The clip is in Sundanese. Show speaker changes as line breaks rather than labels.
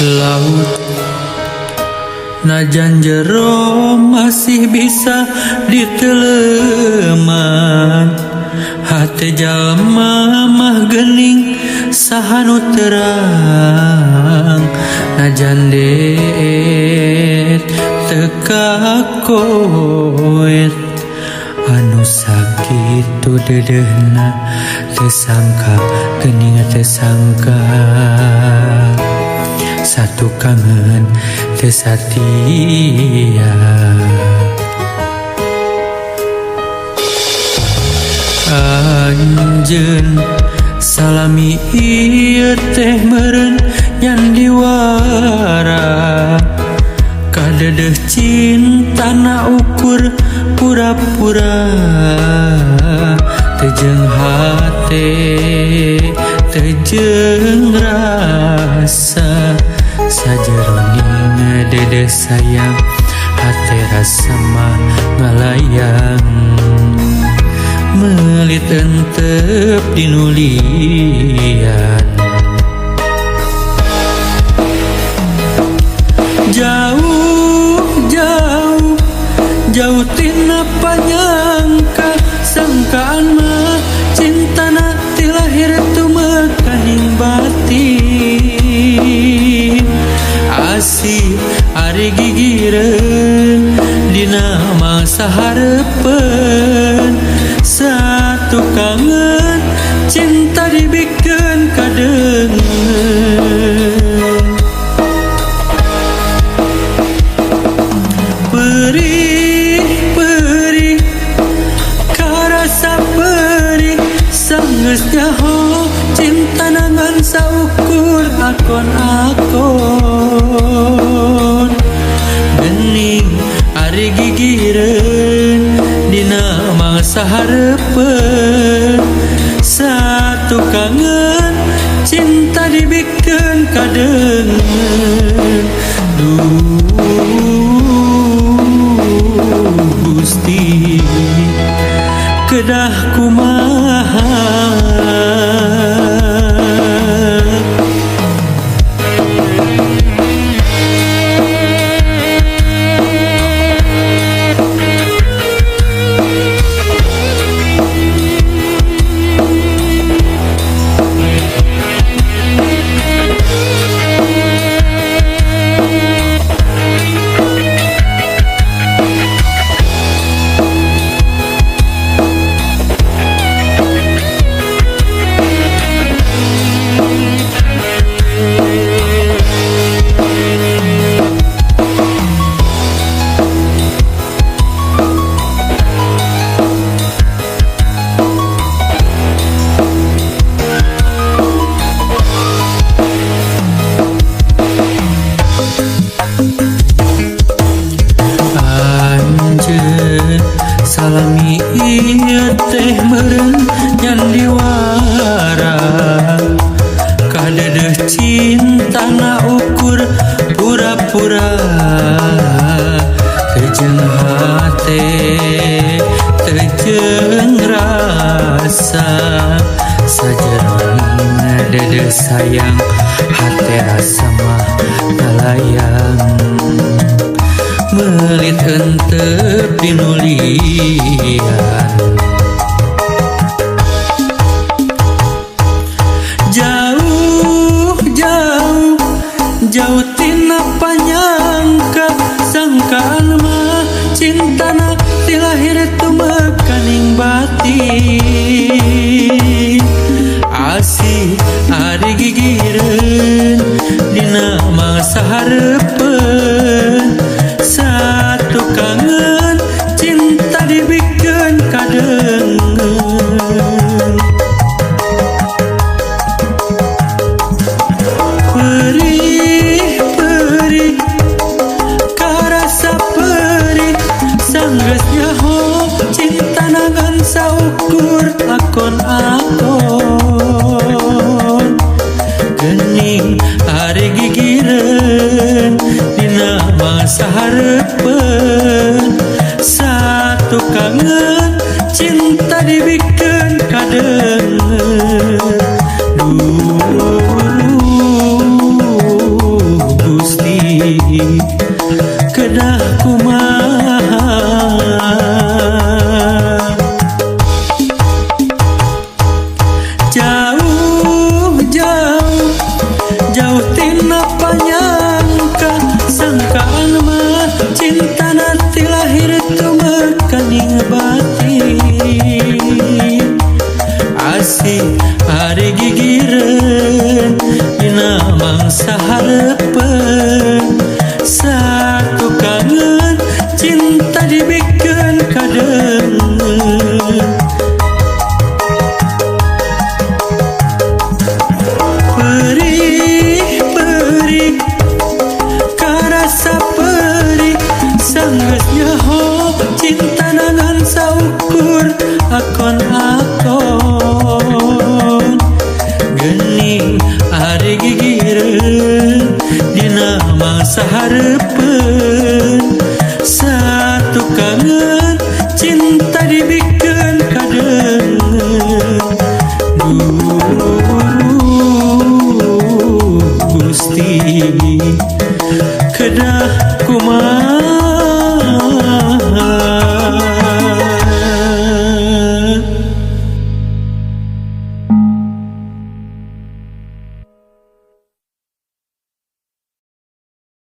laut. Najan jero masih bisa diteleman, hate jalma mah geuning sahanu terang. Najan deet teka koet, anu sakitu dedehna tesangka geuning tesangka. Satu kangen tesatia, anjeun salami ieu teh meureun nyan diwara. Kadedeh cintana ukur pura-pura, teu hate teu rasa. Sajeroning dedeh sayang, hate rasa mah ngalayang. Melit entep dinulian, jauh jauh jauh tina panyangka. Sangkaan mah cintana ti lahir tumekaning batin. Asih ari gigireun dina masa hareupeun. Satu kangen cinta dibikeun kadeungeun. Perih perih karasa perih, sanggeus nyaho cinta nangan saukur akon-akon. Geuning ari gigireun dina masa hareupeun. Satu kangen cinta dibikeun kadeungeun. Gusti kedah kumaha. Salami ieu teh meureun nyan diwara. Kadedeh cintana ukur pura-pura, teu hate teu rasa. Sajeroning dedeh sayang, hate rasa mah ngalayang. Melit entep dinulian, jauh jauh jauh tina panyangka. Sangkaan mah cintana ti lahir tumekaning batin. Asih ari gigireun dina masa hareupeun. Satu kangen cinta dibikeun kadeungeun. Perih perih karasa perih, sanggeus nyaho cinta nangan saukur akon-akon. Geuning ari gigireun dina masa hareupeun. Satu kangen cinta dibikeun kadeungeun. mangsa harepen satu kangen cinta dibikin kadengen perih karasa perih sanggeus nyaho cinta nangan saukur akon-akon geuning ari gigireun dina mangsa hareup